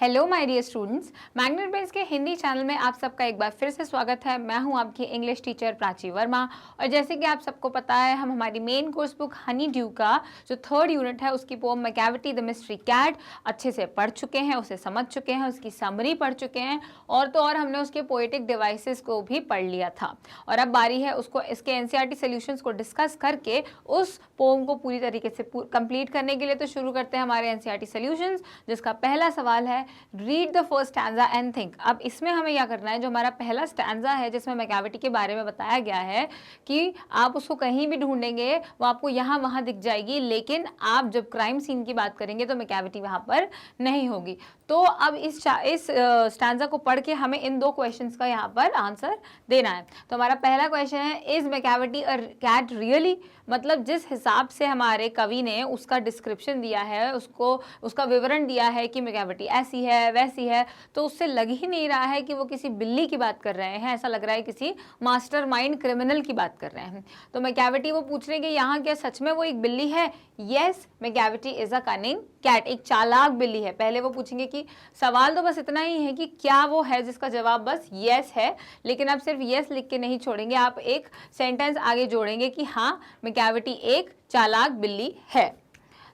Hello my dear students, Magnet Brains के Hindi channel में आप सबका एक बार फिर से स्वागत है। मैं हूं आपकी इंग्लिश टीचर प्राची वर्मा। और जैसे कि आप सबको पता है, हम हमारी main course book Honeydew का जो 3rd यूनिट है उसकी poem Macavity the mystery cat अच्छे से पढ़ चुके हैं, उसे समझ चुके हैं, उसकी समरी पढ़ चुके हैं और तो और हमने उसके पोएटिक डिवाइसेस को भी पढ़ लिया था। और अब बारी है उसको इसके एनसीईआरटी सॉल्यूशंस को डिस्कस करके उस पोम को पूरी तरीके से कंप्लीट करने के लिए। तो शुरू करते हैं हमारे एनसीईआरटी सॉल्यूशंस, जिसका पहला सवाल है read the first stanza and think. अब इसमें हमें क्या करना है, जो हमारा पहला स्टैंजा है जिसमें मैकेविटी के बारे में बताया गया है कि आप उसको कहीं भी ढूंढेंगे वो आपको यहाँ वहाँ दिख जाएगी, लेकिन आप जब क्राइम सीन की बात करेंगे तो मैकेविटी वहाँ पर नहीं होगी। तो अब इस स्टैंजा को पढ़ के हमें इन 2 क्वेश्चंस का यहाँ पर आंसर देना है। तो हमारा पहला क्वेश्चन है, is Macavity a cat really? मतलब जिस हिसाब से हमारे कवि ने उसका डिस्क्रिप्शन दिया है, उसका विवरण दिया है कि मैकेविटी ऐसी है वैसी है, तो उससे लग ही नहीं रहा है कि वो किसी बिल्ली की बात कर रहे हैं। ऐसा लग रहा है किसी मास्टरमाइंड क्रिमिनल की बात कर रहे हैं। तो मैकेविटी वो पूछ रहे हैं कि यहाँ क्या सच में वो एक बिल्ली है? Yes, Macavity is a cunning cat, एक चालाक बिल्ली है। पहले वो पूछेंगे कि सवाल तो बस इतना ही है कि क्या वो है, जिसका जवाब बस यस है। लेकिन आप सिर्फ यस लिख के नहीं छोड़ेंगे, आप एक सेंटेंस आगे जोड़ेंगे कि हाँ, मैकेविटी एक चालाक बिल्ली है।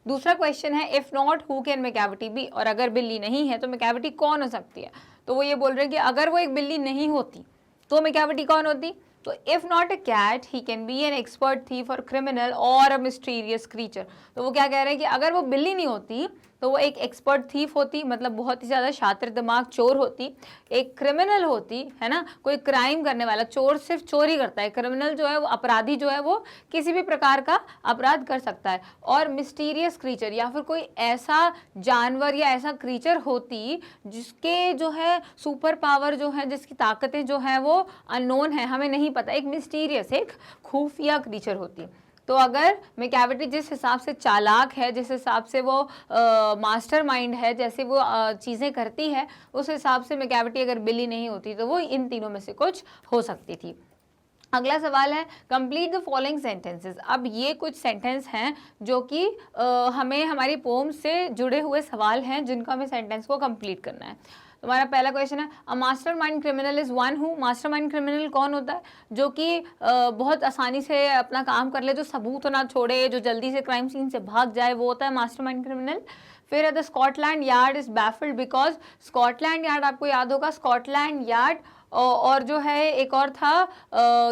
दूसरा क्वेश्चन है, if not who can Macavity be? और अगर बिल्ली नहीं है तो मैकेविटी कौन हो सकती है? तो वो ये बोल रहे हैं कि अगर वो एक बिल्ली नहीं होती तो मैकेविटी कौन होती? तो if not a cat he can be an expert thief और क्रिमिनल और अ मिस्टीरियस क्रीचर। तो वो क्या कह रहे हैं कि अगर वो बिल्ली नहीं होती तो वो एक एक्सपर्ट थीफ होती, मतलब बहुत ही ज़्यादा शातिर दिमाग चोर होती, एक क्रिमिनल होती, है ना, कोई क्राइम करने वाला। चोर सिर्फ चोरी करता है, क्रिमिनल जो है वो अपराधी जो है वो किसी भी प्रकार का अपराध कर सकता है। और मिस्टीरियस क्रीचर, या फिर कोई ऐसा जानवर या ऐसा क्रीचर होती जिसके जो है सुपर पावर जो है, जिसकी ताकतें जो है वो अननोन है, हमें नहीं पता, एक मिस्टीरियस, एक खुफिया क्रीचर होती। तो अगर मैकेविटी जिस हिसाब से चालाक है, जिस हिसाब से वो मास्टरमाइंड है, जैसे वो चीज़ें करती है, उस हिसाब से मैकेविटी अगर बिल्ली नहीं होती तो वो इन तीनों में से कुछ हो सकती थी। अगला सवाल है, कंप्लीट द फॉलोइंग सेंटेंसेस। अब ये कुछ सेंटेंस हैं जो कि हमें हमारी पोम से जुड़े हुए सवाल हैं, जिनको हमें सेंटेंस को कंप्लीट करना है। तो हमारा पहला क्वेश्चन है, a mastermind criminal is one who. Mastermind criminal कौन होता है? जो कि बहुत आसानी से अपना काम कर ले, जो सबूत ना छोड़े, जो जल्दी से क्राइम सीन से भाग जाए, वो होता है मास्टरमाइंड क्रिमिनल। फिर है the Scotland Yard is baffled because. Scotland yard आपको याद होगा, स्कॉटलैंड यार्ड और जो है एक और था,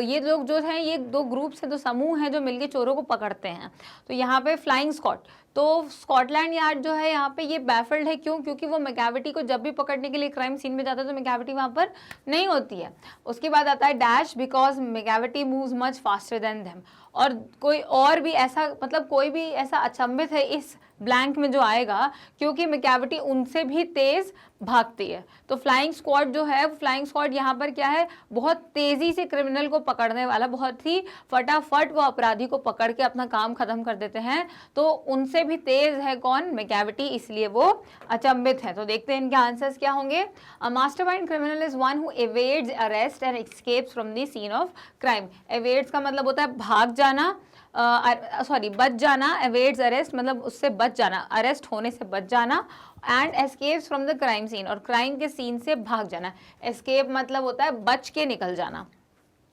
ये लोग जो हैं, ये 2 ग्रुप्स हैं, 2 समूह हैं जो मिलके चोरों को पकड़ते हैं। तो यहाँ पे फ्लाइंग स्कॉट, तो स्कॉटलैंड यार्ड जो है यहाँ पे ये बैफल्ड है। क्यों? क्योंकि वो मैकेविटी को जब भी पकड़ने के लिए क्राइम सीन में जाता है तो मैकेविटी वहाँ पर नहीं होती है। उसके बाद आता है dash because Macavity moves much faster than them. और कोई और भी ऐसा, मतलब कोई भी ऐसा अचंभित है इस ब्लैंक में जो आएगा, क्योंकि मैकेविटी उनसे भी तेज भागती है। तो फ्लाइंग स्क्वाड जो है, फ्लाइंग स्क्वाड यहाँ पर क्या है, बहुत तेजी से क्रिमिनल को पकड़ने वाला, बहुत ही फटाफट वो अपराधी को पकड़ के अपना काम खत्म कर देते हैं। तो उनसे भी तेज है कौन? मैकेविटी, इसलिए वो अचंभित है। तो देखते हैं इनके आंसर्स क्या होंगे। A mastermind criminal is one who evades arrest and escapes from the scene of crime. Evades का मतलब होता है भाग जाना, बच जाना। एवेड्स अरेस्ट मतलब उससे बच जाना, अरेस्ट होने से बच जाना। And escapes from the crime scene, और क्राइम के सीन से भाग जाना। एस्केप मतलब होता है बच के निकल जाना।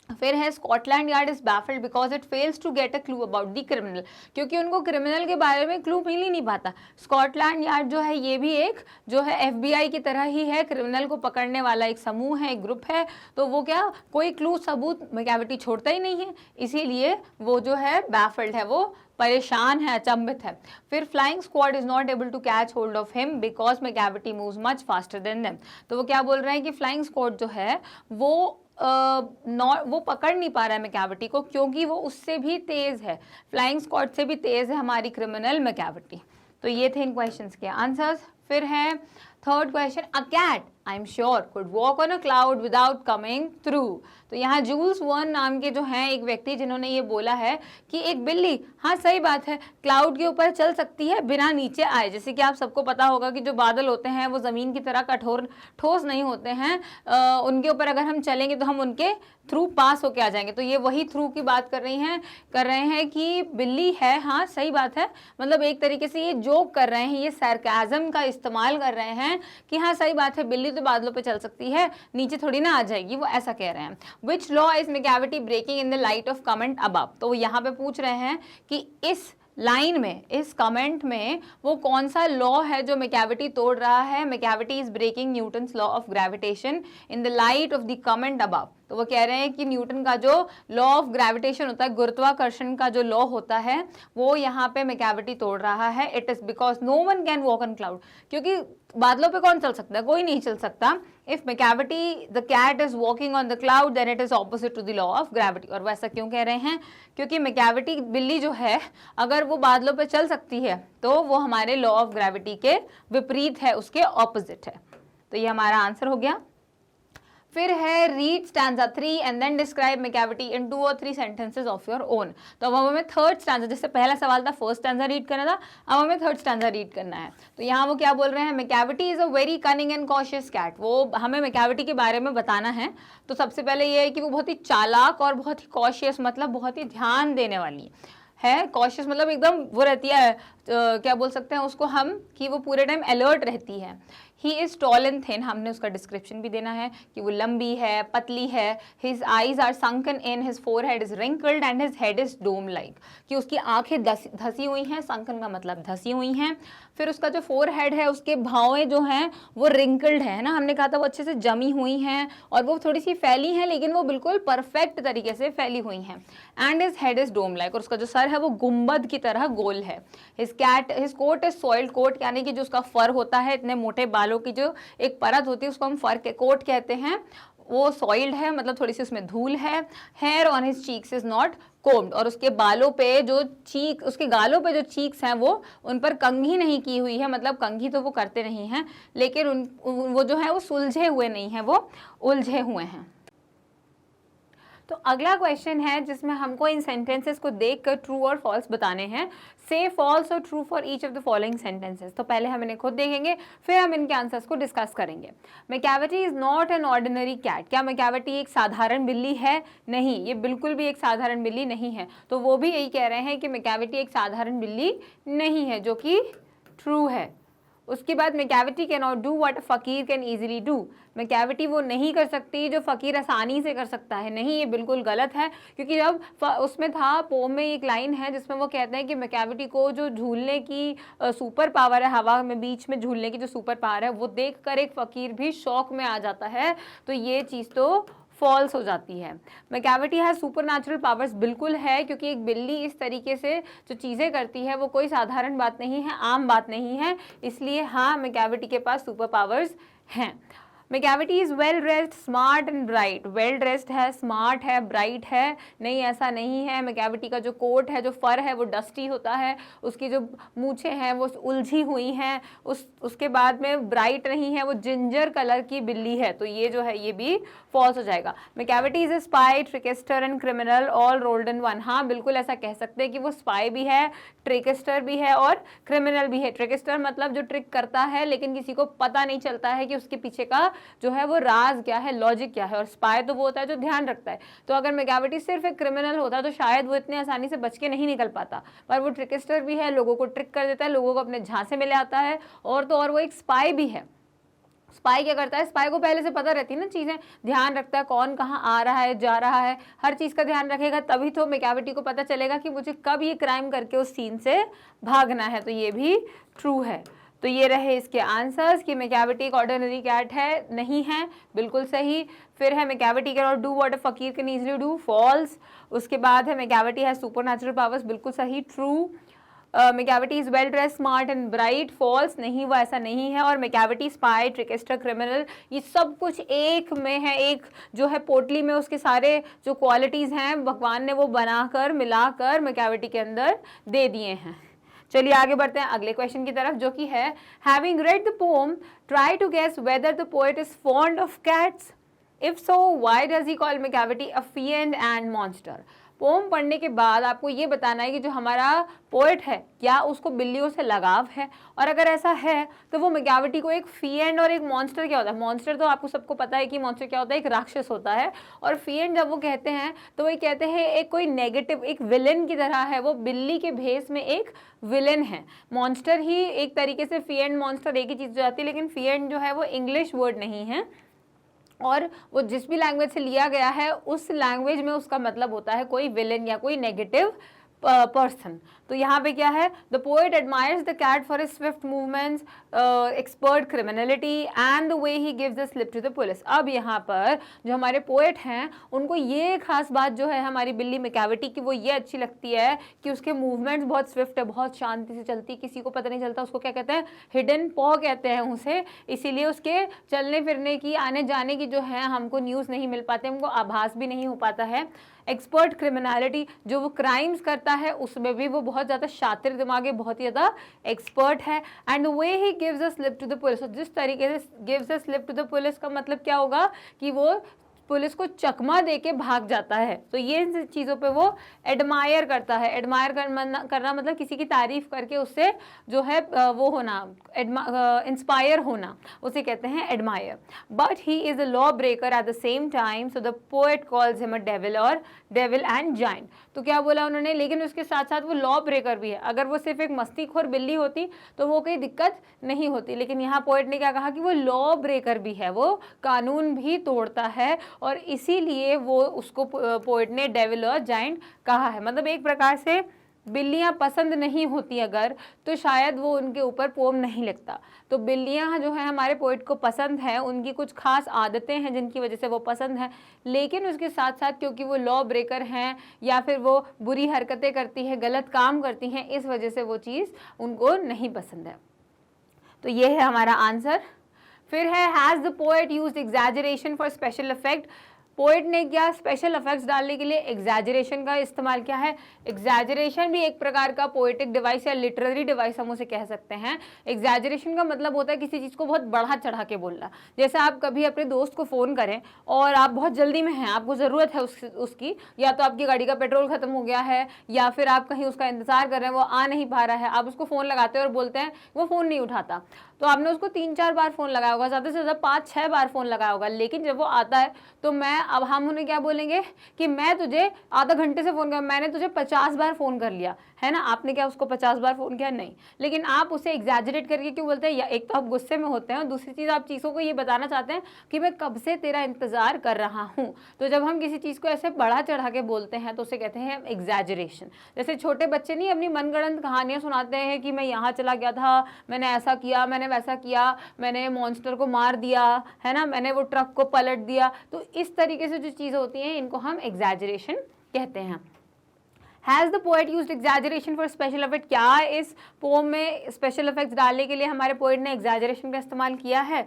फिर है Scotland Yard is baffled because it fails to get a clue about the criminal. क्योंकि उनको क्रिमिनल के बारे में क्लू मिल ही नहीं पाता। स्कॉटलैंड यार्ड जो है ये भी एक जो है FBI की तरह ही है, क्रिमिनल को पकड़ने वाला एक समूह है, एक ग्रुप है। तो वो क्या, कोई क्लू सबूत मैकेविटी छोड़ता ही नहीं है, इसीलिए वो जो है बैफल्ड है, वो परेशान है, अचंभित है। फिर Flying Squad is not able to catch hold of him because Macavity moves much faster than them. तो वो क्या बोल रहे हैं कि फ्लाइंग स्क्वाड जो है वो पकड़ नहीं पा रहा है मैकेविटी को, क्योंकि वो उससे भी तेज है, फ्लाइंग स्क्वाड से भी तेज है हमारी क्रिमिनल मैकेविटी। तो ये थे इन क्वेश्चंस के आंसर्स। फिर है 3rd question, a cat I am sure could walk on a cloud without coming through. तो यहाँ जूल्स वर्न नाम के जो हैं एक व्यक्ति, जिन्होंने ये बोला है कि एक बिल्ली, हाँ सही बात है, क्लाउड के ऊपर चल सकती है बिना नीचे आए। जैसे कि आप सबको पता होगा कि जो बादल होते हैं वो ज़मीन की तरह कठोर ठोस नहीं होते हैं, उनके ऊपर अगर हम चलेंगे तो हम उनके थ्रू पास होके आ जाएंगे। तो ये वही थ्रू की बात कर रहे हैं कि बिल्ली है, हाँ सही बात है। मतलब एक तरीके से ये जोक कर रहे हैं, ये सरकाज़म का इस्तेमाल कर रहे हैं हैं कि हाँ सही बात है, बिल्ली तो बादलों पे चल सकती है, नीचे थोड़ी ना आ जाएगी, वो ऐसा कह रहे हैं। Which law is Macavity breaking in the light of comment above, तो वो यहाँ पे पूछ रहे हैं कि इस लाइन में, इस कमेंट में वो कौन सा लॉ है जो मैकेविटी तोड़ रहा है। Macavity is breaking Newton's law of gravitation in the light of the comment above, तो वो कह रहे हैं कि न्यूटन का जो लॉ ऑफ ग्रेविटेशन होता है, गुरुत्वाकर्षण का जो लॉ होता है, वो यहाँ पे मैकेविटी तोड़ रहा है। It is because no one can walk on cloud, क्योंकि बादलों पे कौन चल सकता है, कोई नहीं चल सकता। If Macavity the cat is walking on the cloud then it is opposite to the law of gravity. और वैसा क्यों कह रहे हैं, क्योंकि मैकेविटी बिल्ली जो है अगर वो बादलों पे चल सकती है तो वो हमारे लॉ ऑफ ग्रेविटी के विपरीत है, उसके ऑपोजिट है। तो ये हमारा आंसर हो गया। फिर है read stanza 3 and then describe Macavity in 2 or 3 sentences of your own. तो अब हमें थर्ड स्टैंजा, जैसे पहला सवाल था फर्स्ट स्टैंजा रीड करना था, अब हमें थर्ड स्टैंजा रीड करना है। तो यहाँ वो क्या बोल रहे हैं, Macavity is a very cunning and cautious cat. वो हमें मैकेविटी के बारे में बताना है। तो सबसे पहले ये है कि वो बहुत ही चालाक और बहुत ही कॉशियस, मतलब बहुत ही ध्यान देने वाली है। कॉशियस मतलब एकदम वो रहती है, क्या बोल सकते हैं उसको हम, कि वो पूरे टाइम अलर्ट रहती है। He is tall and thin, हमने उसका डिस्क्रिप्शन भी देना है कि वो लंबी है, पतली है। His eyes are sunken in, his forehead is wrinkled and his head is dome like, कि उसकी आंखें धसी हुई हैं, संकन का मतलब धसी हुई हैं। फिर उसका जो फोरहेड है, उसके भावें जो हैं वो रिंकल्ड है ना, हमने कहा था वो अच्छे से जमी हुई हैं और वो थोड़ी सी फैली हैं, लेकिन वो बिल्कुल परफेक्ट तरीके से फैली हुई हैं। And his head is dome like, और उसका जो सर है वो गुंबद की तरह गोल है। His coat is soiled coat, यानी कि जो उसका फर होता है, इतने मोटे बालों की जो एक परत होती है उसको हम फर के कोट कहते हैं, वो सॉइल्ड है, मतलब थोड़ी सी उसमें धूल है। Hair on his cheeks is not combed, और उसके बालों पे जो चीक, उसके गालों पे जो चीक्स हैं वो उन पर कंघी नहीं की हुई है, मतलब कंघी तो वो करते नहीं हैं, लेकिन वो जो है वो सुलझे हुए नहीं है, वो उलझे हुए हैं। तो अगला क्वेश्चन है जिसमें हमको इन सेंटेंसेस को देखकर ट्रू और फॉल्स बताने हैं। से फॉल्स और true for each of the following sentences. तो पहले हम इन्हें खुद देखेंगे, फिर हम इनके आंसर्स को डिस्कस करेंगे। Macavity is not an ordinary cat, क्या मैकेविटी एक साधारण बिल्ली है? नहीं, ये बिल्कुल भी एक साधारण बिल्ली नहीं है। तो वो भी यही कह रहे हैं कि मैकेविटी एक साधारण बिल्ली नहीं है, जो कि ट्रू है। उसके बाद Macavity cannot do what फकीर कैन ईजिली डू, मैकेविटी वो नहीं कर सकती जो फकीर आसानी से कर सकता है। नहीं, ये बिल्कुल गलत है, क्योंकि जब उसमें था पोम में एक लाइन है जिसमें वो कहते हैं कि मैकेविटी को जो झूलने की सुपर पावर है, हवा में बीच में झूलने की जो सुपर पावर है, वो देखकर एक फकीर भी शौक में आ जाता है। तो ये चीज़ तो फॉल्स हो जाती है। मैकेविटी है सुपर नेचुरल पावर्स, बिल्कुल है, क्योंकि एक बिल्ली इस तरीके से जो चीज़ें करती है वो कोई साधारण बात नहीं है, आम बात नहीं है, इसलिए हाँ मैकेविटी के पास सुपर पावर्स हैं। Macavity is well dressed, smart and bright. Well dressed है, स्मार्ट है, ब्राइट है? नहीं, ऐसा नहीं है। मैकेविटी का जो कोट है, जो फर है, वो डस्टी होता है, उसकी जो मूछें हैं वो उलझी हुई हैं, उसके बाद में ब्राइट नहीं है, वो जिंजर कलर की बिल्ली है। तो ये जो है ये भी फॉल्स हो जाएगा। Macavity is a spy, trickster and criminal all rolled in one. हाँ, बिल्कुल ऐसा कह सकते हैं कि वो स्पाई भी है, ट्रिकस्टर भी है और क्रिमिनल भी है। ट्रिकस्टर मतलब जो ट्रिक करता है लेकिन किसी को पता नहीं चलता है कि उसके पीछे का जो है वो राज क्या है, लॉजिक क्या है। और स्पाई तो वो होता है जो ध्यान रखता है। तो अगर मैकेविटी सिर्फ एक क्रिमिनल होता तो शायद वो इतने आसानी से बच के नहीं निकल पाता, पर वो ट्रिकस्टर भी है, लोगों को ट्रिक कर देता है, लोगों को अपने झांसे में ले आता है, और तो और वो एक स्पाई भी है। स्पाई क्या करता है, स्पाई को पहले से पता रहती है ना चीज़ें, ध्यान रखता है कौन कहाँ आ रहा है, जा रहा है, हर चीज़ का ध्यान रखेगा, तभी तो मैकेविटी को पता चलेगा कि मुझे कब ये क्राइम करके उस सीन से भागना है। तो ये भी ट्रू है। तो ये रहे इसके आंसर्स कि मैकेविटी एक ऑर्डिनरी कैट है, नहीं है, बिल्कुल सही। फिर है Macavity cannot do what a fakir can easily do, false. उसके बाद है Macavity has supernatural powers, बिल्कुल सही, true. Macavity is well dress, smart and bright, false, नहीं, वो ऐसा नहीं है। और मैकेविटी स्पाई, ट्रिकस्टर, क्रिमिनल, ये सब कुछ एक में है, एक जो है पोटली में उसके सारे जो क्वालिटीज़ हैं भगवान ने वो बनाकर मिलाकर मैकेविटी के अंदर दे दिए हैं। चलिए आगे बढ़ते हैं अगले क्वेश्चन की तरफ, जो कि है having read the poem try to guess whether the poet is fond of cats, if so why does he call Macavity a fiend and monster. Poem पढ़ने के बाद आपको ये बताना है कि जो हमारा पोएट है क्या उसको बिल्लियों से लगाव है, और अगर ऐसा है तो वो मैक्याविटी को एक फिएंड और एक मॉन्स्टर क्या होता है, मॉन्स्टर तो आपको सबको पता है कि मॉन्स्टर क्या होता है, एक राक्षस होता है, और फिएंड जब वो कहते हैं तो वो कहते हैं एक कोई नेगेटिव, एक विलेन की तरह है, वो बिल्ली के भेस में एक विलेन है। मॉन्स्टर ही एक तरीके से, फिएंड मॉन्स्टर एक ही चीज़ जाती है, लेकिन फिएंड जो है वो इंग्लिश वर्ड नहीं है, और वो जिस भी लैंग्वेज से लिया गया है उस लैंग्वेज में उसका मतलब होता है कोई विलेन या कोई नेगेटिव पर्सन। तो यहाँ पे क्या है, the poet admires the cat for his swift movements, expert criminality and the way he gives the slip to the police. अब यहाँ पर जो हमारे पोएट हैं उनको ये खास बात जो है हमारी बिल्ली मैक्याविटी की, वो ये अच्छी लगती है कि उसके मूवमेंट्स बहुत स्विफ्ट है, बहुत शांति से चलती, किसी को पता नहीं चलता, उसको क्या कहते हैं, हिडन पॉ कहते हैं उसे, इसीलिए उसके चलने फिरने की, आने जाने की जो है हमको न्यूज़ नहीं मिल पाते, हमको आभास भी नहीं हो पाता है। एक्सपर्ट क्रिमिनलिटी, जो वो क्राइम्स करता है उसमें भी वो बहुत ज़्यादा शातिर दिमाग है, बहुत ही ज़्यादा एक्सपर्ट है। And the way he gives a slip to the police, जिस तरीके से gives a slip to the police का मतलब क्या होगा कि वो पुलिस को चकमा दे के भाग जाता है। तो ये चीज़ों पे वो एडमायर करता है। एडमायर करना मतलब किसी की तारीफ करके उससे जो है वो होना, इंस्पायर होना, उसे कहते हैं admire. But he is a law breaker at the same time, so the poet calls him a devil और डेविल एंड जाइंट। तो क्या बोला उन्होंने, लेकिन उसके साथ साथ वो लॉ ब्रेकर भी है। अगर वो सिर्फ एक मस्तीखोर बिल्ली होती तो वो कोई दिक्कत नहीं होती, लेकिन यहाँ पोएट ने क्या कहा कि वो लॉ ब्रेकर भी है, वो कानून भी तोड़ता है, और इसीलिए वो उसको पोएट ने डेविल और जाइंट कहा है। मतलब एक प्रकार से बिल्लियां पसंद नहीं होती अगर, तो शायद वो उनके ऊपर पोम नहीं लिखता। तो बिल्लियां जो है हमारे पोएट को पसंद है, उनकी कुछ खास आदतें हैं जिनकी वजह से वो पसंद है, लेकिन उसके साथ साथ क्योंकि वो लॉ ब्रेकर हैं या फिर वो बुरी हरकतें करती हैं, गलत काम करती हैं, इस वजह से वो चीज़ उनको नहीं पसंद है। तो ये है हमारा आंसर। फिर है, has the poet used exaggeration for special effect. Poet ने क्या स्पेशल इफेक्ट्स डालने के लिए एग्जैजरेशन का इस्तेमाल किया है। एग्जैजरेशन भी एक प्रकार का पोएटिक डिवाइस या लिटरेरी डिवाइस हम उसे कह सकते हैं। एग्जैजरेशन का मतलब होता है किसी चीज़ को बहुत बढ़ा चढ़ा के बोलना। जैसे आप कभी अपने दोस्त को फ़ोन करें और आप बहुत जल्दी में हैं, आपको ज़रूरत है उसकी, या तो आपकी गाड़ी का पेट्रोल ख़त्म हो गया है या फिर आप कहीं उसका इंतज़ार कर रहे हैं, वो आ नहीं पा रहा है, आप उसको फ़ोन लगाते हैं और बोलते हैं, वो फ़ोन नहीं उठाता, तो आपने उसको 3-4 बार फ़ोन लगाया होगा, ज़्यादा से ज़्यादा 5-6 बार फ़ोन लगाया होगा, लेकिन जब वो आता है तो अब हम उन्हें क्या बोलेंगे कि मैं तुझे आधा घंटे से फ़ोन कर, मैंने तुझे 50 बार फ़ोन कर लिया है ना। आपने क्या उसको 50 बार फ़ोन किया? नहीं। लेकिन आप उसे एग्जैजरेट करके क्यों बोलते हैं? या एक तो आप गुस्से में होते हैं और दूसरी चीज़ आप चीज़ों को ये बताना चाहते हैं कि मैं कब से तेरा इंतज़ार कर रहा हूँ। तो जब हम किसी चीज़ को ऐसे बढ़ा चढ़ा के बोलते हैं तो उसे कहते हैं एग्जैजरेशन। जैसे छोटे बच्चे नहीं अपनी मनगढ़ंत कहानियाँ सुनाते हैं कि मैं यहाँ चला गया था, मैंने ऐसा किया, मैंने वैसा किया, मैंने मॉन्स्टर को मार दिया है ना, मैंने वो ट्रक को पलट दिया। तो इस तरीके से जो चीज़ होती हैं इनको हम एग्जैजरेशन कहते हैं। Has the poet used exaggeration for special effect? क्या इस पोम में स्पेशल इफेक्ट्स डालने के लिए हमारे पोएट ने एग्जैजरेशन का इस्तेमाल किया है?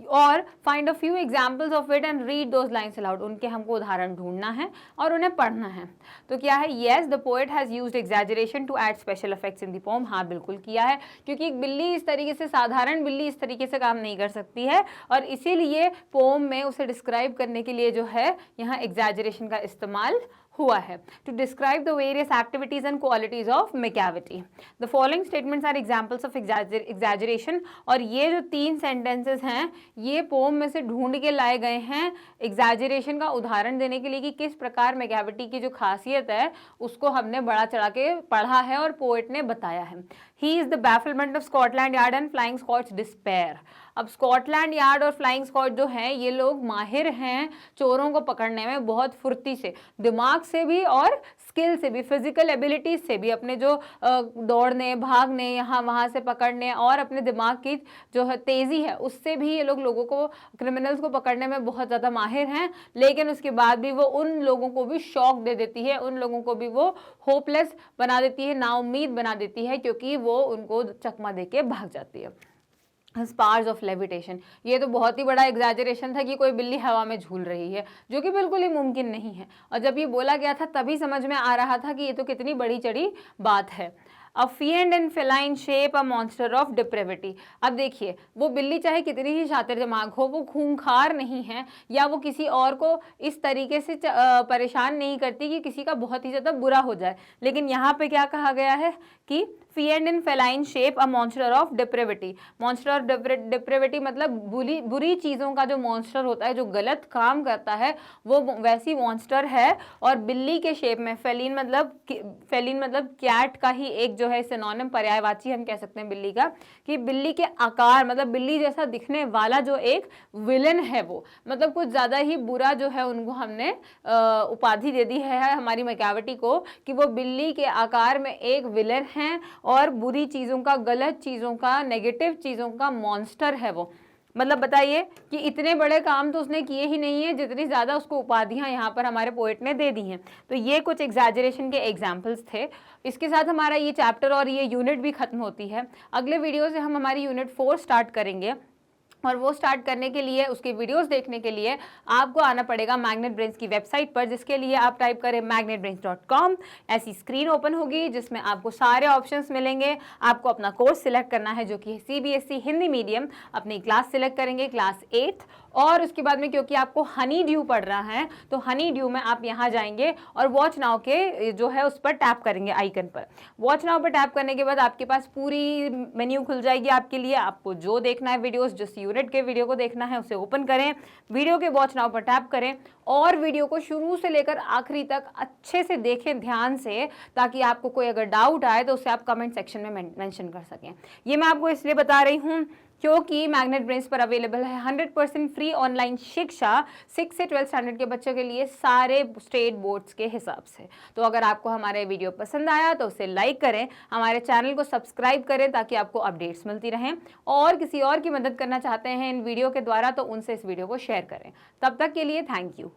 और find a few examples of it and read those lines allowed. उनके हमको उदाहरण ढूंढना है और उन्हें पढ़ना है। तो क्या है? Yes, the poet has used exaggeration to add special effects in the poem. हाँ, बिल्कुल किया है, क्योंकि एक बिल्ली इस तरीके से, साधारण बिल्ली इस तरीके से काम नहीं कर सकती है, और इसीलिए पोम में उसे डिस्क्राइब करने के लिए जो है यहाँ एग्जैजरेशन का इस्तेमाल हुआ है। To describe the various activities and qualities of Macavity. The following statements are examples of exaggeration. और ये जो 3 सेंटेंसेस हैं ये पोम में से ढूंढ के लाए गए हैं एग्जैजरेशन का उदाहरण देने के लिए कि किस प्रकार मैक्याविटी की जो खासियत है उसको हमने बड़ा चढ़ा के पढ़ा है और पोएट ने बताया है। He is the bafflement of Scotland Yard and flying scotch despair. अब स्कॉटलैंड यार्ड और फ्लाइंग स्कॉच जो हैं ये लोग माहिर हैं चोरों को पकड़ने में, बहुत फुर्ती से, दिमाग से भी और स्किल से भी, फिजिकल एबिलिटीज से भी, अपने जो दौड़ने, भागने, यहाँ वहाँ से पकड़ने और अपने दिमाग की जो है तेज़ी है उससे भी ये लोगों को, क्रिमिनल्स को पकड़ने में बहुत ज़्यादा माहिर हैं। लेकिन उसके बाद भी वो उन लोगों को भी शॉक दे देती है, उन लोगों को भी वो होपलेस बना देती है, नाउम्मीद बना देती है, क्योंकि वो उनको चकमा दे के भाग जाती है। स्पार्स ऑफ लेविटेशन, ये तो बहुत ही बड़ा एग्जैजरेशन था कि कोई बिल्ली हवा में झूल रही है, जो कि बिल्कुल ही मुमकिन नहीं है। और जब ये बोला गया था तभी समझ में आ रहा था कि ये तो कितनी बड़ी चढ़ी बात है। A fiend in feline shape a monster of depravity. अब देखिए, वो बिल्ली चाहे कितनी ही शातिर दिमाग हो, वो खूंखार नहीं है या वो किसी और को इस तरीके से परेशान नहीं करती कि किसी का बहुत ही ज़्यादा बुरा हो जाए। लेकिन यहाँ पे क्या कहा गया है कि fiend in feline shape a monster of depravity. Monster of depravity मतलब बुरी चीज़ों का जो मॉन्स्टर होता है, जो गलत काम करता है, वो वैसी मॉन्स्टर है। और बिल्ली के शेप में, फेलिन मतलब कैट का ही एक जो है सिनोनिम, पर्यायवाची हम कह सकते हैं बिल्ली का, कि बिल्ली के आकार मतलब बिल्ली जैसा दिखने वाला जो एक विलन है, वो मतलब कुछ ज़्यादा ही बुरा जो है, उनको हमने उपाधि दे दी है हमारी मैकाविटी को कि वो बिल्ली के आकार में एक विलन है और बुरी चीज़ों का, गलत चीज़ों का, नेगेटिव चीज़ों का मॉन्स्टर है वो। मतलब बताइए कि इतने बड़े काम तो उसने किए ही नहीं है जितनी ज़्यादा उसको उपाधियां यहाँ पर हमारे पोएट ने दे दी हैं। तो ये कुछ एग्जैजरेशन के एग्जाम्पल्स थे। इसके साथ हमारा ये चैप्टर और ये यूनिट भी खत्म होती है। अगले वीडियो से हम हमारी यूनिट 4 स्टार्ट करेंगे और वो स्टार्ट करने के लिए, उसके वीडियोस देखने के लिए आपको आना पड़ेगा मैग्नेट ब्रेन्स की वेबसाइट पर, जिसके लिए आप टाइप करें magnetbrains.com। ऐसी स्क्रीन ओपन होगी जिसमें आपको सारे ऑप्शंस मिलेंगे। आपको अपना कोर्स सिलेक्ट करना है जो कि है CBSE हिंदी मीडियम। अपनी क्लास सिलेक्ट करेंगे, क्लास 8th। और उसके बाद में क्योंकि आपको हनी ड्यू पढ़ रहा है तो हनी ड्यू में आप यहाँ जाएंगे और वॉच नाउ के जो है उस पर टैप करेंगे, आइकन पर। वॉच नाउ पर टैप करने के बाद आपके पास पूरी मेन्यू खुल जाएगी आपके लिए। आपको जो देखना है वीडियोस, जिस यूनिट के वीडियो को देखना है उसे ओपन करें, वीडियो के वॉच नाउ पर टैप करें और वीडियो को शुरू से लेकर आखिरी तक अच्छे से देखें ध्यान से, ताकि आपको कोई अगर डाउट आए तो उसे आप कमेंट सेक्शन में मेंशन कर सकें। ये मैं आपको इसलिए बता रही हूँ क्योंकि मैग्नेट ब्रेन्स पर अवेलेबल है 100% फ्री ऑनलाइन शिक्षा 6 से 12 स्टैंडर्ड के बच्चों के लिए, सारे स्टेट बोर्ड्स के हिसाब से। तो अगर आपको हमारे वीडियो पसंद आया तो उसे लाइक करें, हमारे चैनल को सब्सक्राइब करें ताकि आपको अपडेट्स मिलती रहें, और किसी और की मदद करना चाहते हैं इन वीडियो के द्वारा तो उनसे इस वीडियो को शेयर करें। तब तक के लिए थैंक यू।